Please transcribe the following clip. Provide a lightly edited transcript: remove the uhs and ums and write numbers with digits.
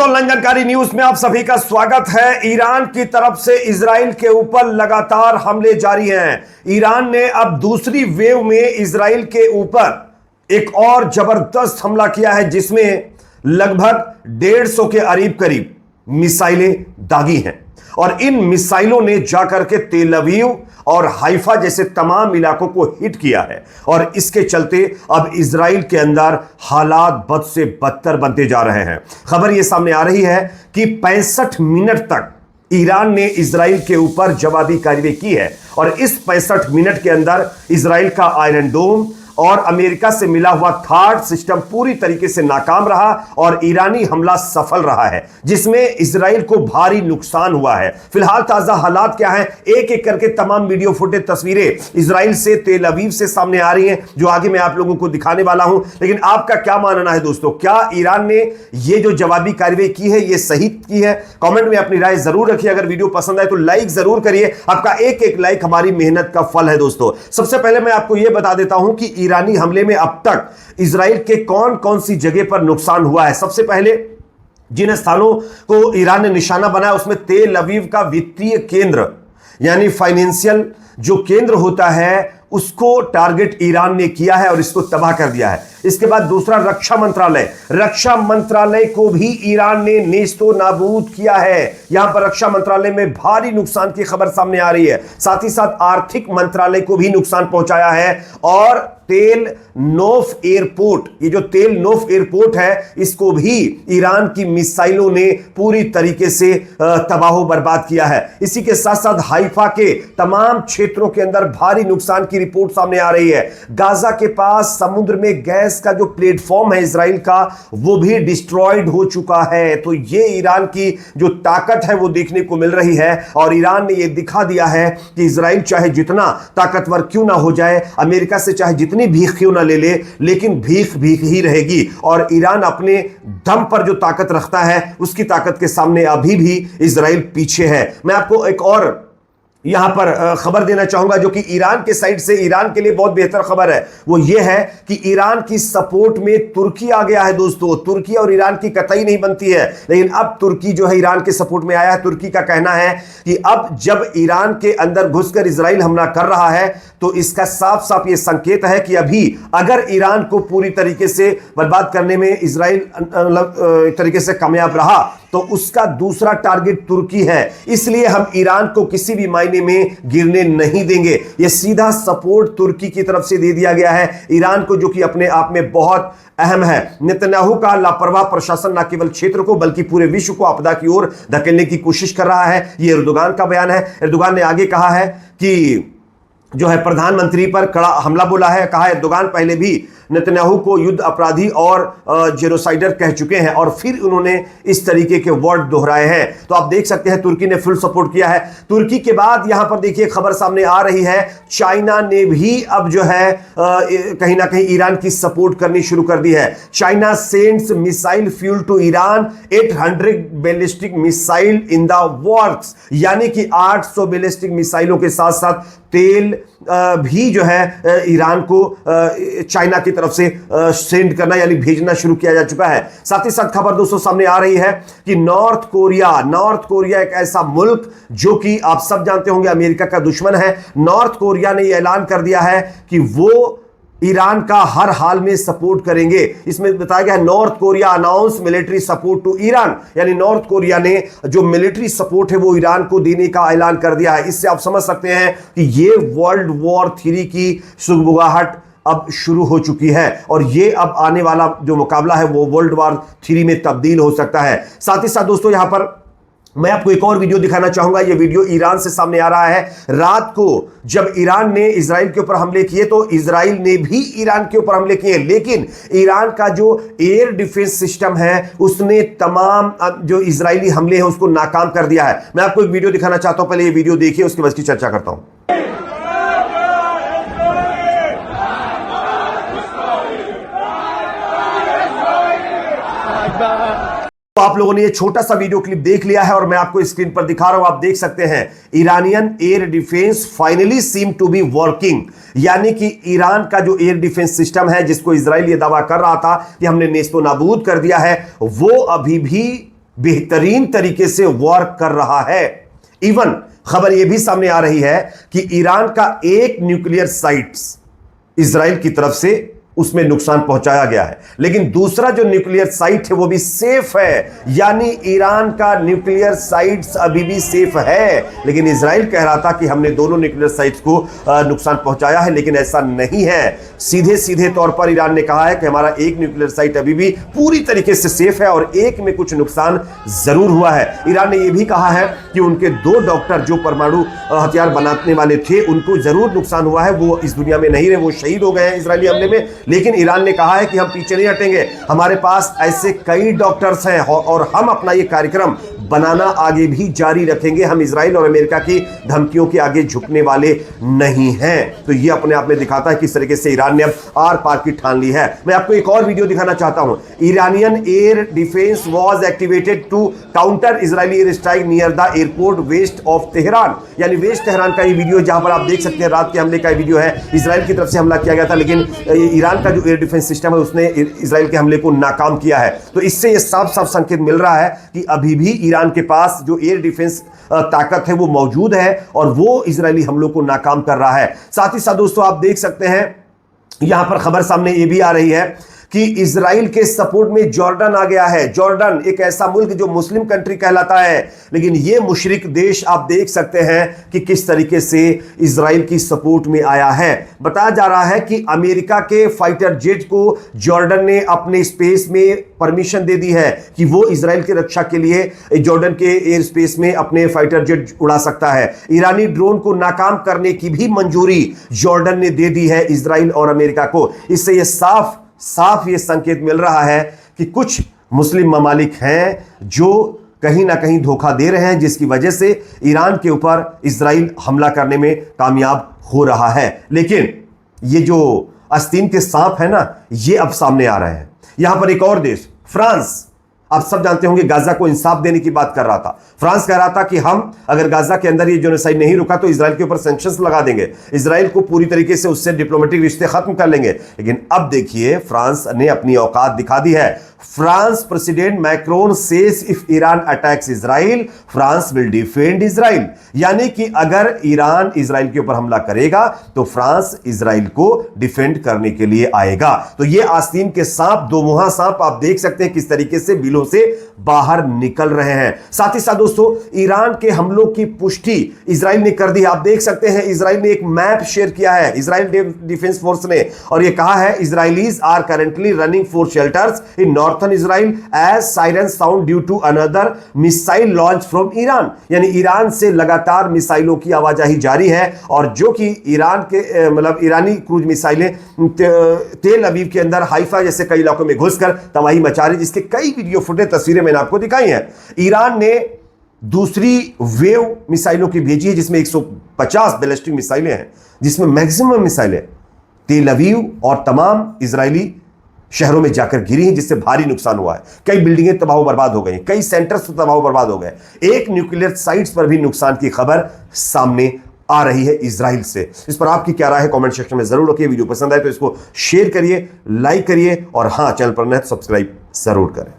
दोस्तों, लंजनकारी न्यूज में आप सभी का स्वागत है। ईरान की तरफ से इजराइल के ऊपर लगातार हमले जारी हैं। ईरान ने अब दूसरी वेव में इजराइल के ऊपर एक और जबरदस्त हमला किया है, जिसमें लगभग 150 के करीब मिसाइलें दागी हैं और इन मिसाइलों ने जाकर के तेल अवीव और हाइफा जैसे तमाम इलाकों को हिट किया है और इसके चलते अब इजराइल के अंदर हालात बद से बदतर बनते जा रहे हैं। खबर यह सामने आ रही है कि 65 मिनट तक ईरान ने इजराइल के ऊपर जवाबी कार्रवाई की है और इस 65 मिनट के अंदर इजराइल का आयरन डोम और अमेरिका से मिला हुआ थार्ड सिस्टम पूरी तरीके से नाकाम रहा और ईरानी हमला सफल रहा है, जिसमें इजराइल को भारी नुकसान हुआ है। फिलहाल ताजा हालात क्या हैं, एक एक करके तमाम वीडियो फुटेज तस्वीरें इजराइल से, तेल अवीव से सामने आ रही हैं, जो आगे मैं आप लोगों को दिखाने वाला हूं। लेकिन आपका क्या मानना है दोस्तों, क्या ईरान ने ये जो जवाबी कार्रवाई की है ये सही की है? कमेंट में अपनी राय जरूर रखिए। अगर वीडियो पसंद आए तो लाइक जरूर करिए। आपका एक एक लाइक हमारी मेहनत का फल है। दोस्तों, सबसे पहले मैं आपको यह बता देता हूं कि ईरानी हमले में अब तक इजराइल के कौन कौन सी जगह पर नुकसान हुआ है। सबसे पहले जिन स्थानों को ईरान ने निशाना बनाया उसमें तेल अवीव का वित्तीय केंद्र यानी फाइनेंशियल जो केंद्र होता है उसको टारगेट ईरान ने किया है और इसको तबाह कर दिया है। इसके बाद दूसरा रक्षा मंत्रालय को भी ईरान ने नेस्तो नाबूद किया है। यहां पर रक्षा मंत्रालय में भारी नुकसान की खबर सामने आ रही है। साथ ही साथ आर्थिक मंत्रालय को भी नुकसान पहुंचाया है और तेल नोफ एयरपोर्ट, ये जो तेल नोफ एयरपोर्ट है, इसको भी ईरान की मिसाइलों ने पूरी तरीके से तबाह बर्बाद किया है। इसी के साथ साथ हाइफा के तमाम क्षेत्रों के अंदर भारी नुकसान की रिपोर्ट सामने आ रही है। गाजा के पास समुद्र में गैस का जो प्लेटफॉर्म है इजराइल का, वो भी डिस्ट्रॉयड हो चुका है। तो ये ईरान की जो ताकत है वो देखने को मिल रही है और ईरान ने ये दिखा दिया है कि इजराइल चाहे जितना ताकतवर क्यों ना हो जाए, अमेरिका से चाहे जितनी भीख क्यों ना ले ले, लेकिन भीख भीख ही रहेगी और ईरान अपने दम पर जो ताकत रखता है उसकी ताकत के सामने अभी भी इजराइल पीछे है। मैं आपको एक और यहां पर खबर देना चाहूंगा जो कि ईरान के साइड से ईरान के लिए बहुत बेहतर खबर है। वो ये है कि ईरान की सपोर्ट में तुर्की आ गया है। दोस्तों, तुर्की और ईरान की कतई नहीं बनती है, लेकिन अब तुर्की जो है ईरान के सपोर्ट में आया है। तुर्की का कहना है कि अब जब ईरान के अंदर घुसकर इजराइल हमला कर रहा है तो इसका साफ साफ ये संकेत है कि अभी अगर ईरान को पूरी तरीके से बर्बाद करने में इजराइल एक तरीके से कामयाब रहा तो उसका दूसरा टारगेट तुर्की है। इसलिए हम ईरान को किसी भी मायने में गिरने नहीं देंगे। यह सीधा सपोर्ट तुर्की की तरफ से दे दिया गया है ईरान को, जो कि अपने आप में बहुत अहम है। नेतन्याहू का लापरवाह प्रशासन न केवल क्षेत्र को बल्कि पूरे विश्व को आपदा की ओर धकेलने की कोशिश कर रहा है। यह एर्दोगान का बयान है। एर्दोगान ने आगे कहा है कि जो है प्रधानमंत्री पर कड़ा हमला बोला है। कहा एर्दोगान पहले भी नेतन्याहू को युद्ध अपराधी और जेनोसाइडर कह चुके हैं और फिर उन्होंने इस तरीके के वर्ड दोहराए हैं। तो आप देख सकते हैं तुर्की ने फुल सपोर्ट किया है। तुर्की के बाद यहां पर देखिए खबर सामने आ रही है, चाइना ने भी अब जो है कहीं ना कहीं ईरान की सपोर्ट करनी शुरू कर दी है। China sends missile fuel to Iran, 800 ballistic missile in the works, यानी कि 800 बैलिस्टिक मिसाइलों के साथ साथ तेल भी जो है ईरान को चाइना की तरफ से सेंड करना यानी भेजना शुरू किया जा चुका है। साथ ही साथ खबर दोस्तों सामने आ रही है कि नॉर्थ कोरिया एक ऐसा मुल्क जो कि आप सब जानते होंगे अमेरिका का दुश्मन है। नॉर्थ कोरिया ने यह ऐलान कर दिया है कि वो ईरान का हर हाल में सपोर्ट करेंगे। इसमें बताया गया है North Korea announce military support to Iran, यानी नॉर्थ कोरिया ने जो मिलिट्री सपोर्ट है वो ईरान को देने का ऐलान कर दिया है। इससे आप समझ सकते हैं कि ये वर्ल्ड वॉर 3 की सुगबुगाहट अब शुरू हो चुकी है और ये अब आने वाला जो मुकाबला है वो वर्ल्ड वॉर 3 में तब्दील हो सकता है। साथ ही साथ दोस्तों यहां पर मैं आपको एक और वीडियो दिखाना चाहूंगा। यह वीडियो ईरान से सामने आ रहा है। रात को जब ईरान ने इजराइल के ऊपर हमले किए तो इजराइल ने भी ईरान के ऊपर हमले किए, लेकिन ईरान का जो एयर डिफेंस सिस्टम है उसने तमाम जो इजरायली हमले हैं उसको नाकाम कर दिया है। मैं आपको एक वीडियो दिखाना चाहता हूं, पहले ये वीडियो देखिए, उसके बाद की चर्चा करता हूं। तो आप लोगों ने ये छोटा सा वीडियो क्लिप देख लिया है और मैं आपको स्क्रीन पर दिखा रहा हूं। आप देख सकते हैं Iranian air defence finally seem to be working, यानी कि ईरान का जो एयर डिफेंस सिस्टम है जिसको इजराइल ये दावा कर रहा था कि हमने नेस्तो नाबूद कर दिया है, वो अभी भी बेहतरीन तरीके से वर्क कर रहा है। इवन खबर यह भी सामने आ रही है कि ईरान का एक न्यूक्लियर साइट्स इजराइल की तरफ से उसमें नुकसान पहुंचाया गया है, लेकिन दूसरा जो न्यूक्लियर साइट है वो भी सेफ है। यानी ईरान का न्यूक्लियर साइट्स अभी भी सेफ है, लेकिन इजराइल कह रहा था कि हमने दोनों न्यूक्लियर साइट्स को नुकसान पहुंचाया है, लेकिन ऐसा नहीं है। सीधे सीधे तौर पर ईरान ने कहा है कि हमारा एक न्यूक्लियर साइट अभी भी पूरी तरीके से सेफ है और एक में कुछ नुकसान जरूर हुआ है। ईरान ने यह भी कहा है कि उनके 2 डॉक्टर जो परमाणु हथियार बनाने वाले थे उनको जरूर नुकसान हुआ है, वो इस दुनिया में नहीं रहे, वो शहीद हो गए हैं इजरायली हमले में। लेकिन ईरान ने कहा है कि हम पीछे नहीं हटेंगे, हमारे पास ऐसे कई डॉक्टर्स हैं और हम अपना ये कार्यक्रम बनाना आगे भी जारी रखेंगे। हम इजराइल और अमेरिका की धमकियों के आगे झुकने वाले नहीं हैं। तो ये अपने आप में दिखाता है किस तरीके से ईरान ने अब आर पार की ठान ली है। मैं आपको एक और वीडियो दिखाना चाहता हूं। Iranian air defence was activated to counter Israeli air strike near the airport west of Tehran. यानी वेस्ट तेहरान का ये वीडियो जहां पर आप देख सकते हैं रात के हमले का वीडियो है। इजराइल की तरफ से हमला किया गया था, लेकिन ईरान का जो एयर डिफेंस सिस्टम है उसने इजराइल के हमले को नाकाम किया है। तो इससे यह साफ साफ संकेत मिल रहा है कि अभी भी ईरान के पास जो एयर डिफेंस ताकत है वो मौजूद है और वो इजरायली हमलों को नाकाम कर रहा है। साथ ही साथ दोस्तों आप देख सकते हैं यहां पर खबर सामने ये भी आ रही है कि इजराइल के सपोर्ट में जॉर्डन आ गया है। जॉर्डन एक ऐसा मुल्क जो मुस्लिम कंट्री कहलाता है, लेकिन यह मुशरिक देश आप देख सकते हैं कि किस तरीके से इजराइल की सपोर्ट में आया है। बताया जा रहा है कि अमेरिका के फाइटर जेट को जॉर्डन ने अपने स्पेस में परमिशन दे दी है कि वो इजराइल की रक्षा के लिए जॉर्डन के एयर स्पेस में अपने फाइटर जेट उड़ा सकता है। ईरानी ड्रोन को नाकाम करने की भी मंजूरी जॉर्डन ने दे दी है इजराइल और अमेरिका को। इससे यह साफ ये संकेत मिल रहा है कि कुछ मुस्लिम ममालिक हैं जो कहीं ना कहीं धोखा दे रहे हैं, जिसकी वजह से ईरान के ऊपर इजराइल हमला करने में कामयाब हो रहा है। लेकिन ये जो आस्तीन के सांप है ना, ये अब सामने आ रहे हैं। यहां पर एक और देश फ्रांस, आप सब जानते होंगे गाजा को इंसाफ देने की बात कर रहा था। फ्रांस कह रहा था कि हम अगर गाजा के अंदर ये जेनोसाइड नहीं रुका तो इजराइल के ऊपर सैंक्शंस लगा देंगे, इजराइल को पूरी तरीके से उससे डिप्लोमेटिक रिश्ते खत्म कर लेंगे। लेकिन अब देखिए फ्रांस ने अपनी औकात दिखा दी है। France president Macron says if Iran attacks Israel France will defend Israel. यानी कि अगर ईरान इजराइल के ऊपर हमला करेगा तो फ्रांस इजराइल को डिफेंड करने के लिए आएगा। तो ये आस्तीन के सांप, दो मुहा सांप आप देख सकते हैं किस तरीके से बिलों से बाहर निकल रहे हैं। साथ ही साथ दोस्तों ईरान के हमलों की पुष्टि इजराइल ने कर दी। आप देख सकते हैं इजराइल ने एक मैप शेयर किया है इजराइल डिफेंस फोर्स ने, और यह कहा है Israelis are currently running for shelters in northern Israel as siren sound due to another missile launch from Iran. यानी ईरान से लगातार मिसाइलों की आवाजाही जारी है और जो कि ईरान के मतलब ईरानी क्रूज मिसाइलें तेल अवीव के अंदर हाइफा जैसे कई इलाकों में घुसकर तबाही मचा रही, जिसके कई वीडियो फुटेज तस्वीरें मैंने आपको दिखाई हैं। ईरान ने दूसरी वेव मिसाइलों की भेजी है जिसमें 150 बैलिस्टिक मिसाइलें हैं, जिसमें मैक्सिमम मिसाइलें तेल अवीव और तमाम इजरायली शहरों में जाकर गिरी हैं, जिससे भारी नुकसान हुआ है। कई बिल्डिंगें तबाह बर्बाद हो गई, कई सेंटर्स तबाह बर्बाद हो गए। एक न्यूक्लियर साइट्स पर भी नुकसान की खबर सामने आ रही है इजराइल से। इस पर आपकी क्या राय है कमेंट सेक्शन में जरूर रखिए। वीडियो पसंद आए तो इसको शेयर करिए, लाइक करिए और हां चैनल पर नए तो सब्सक्राइब जरूर करें।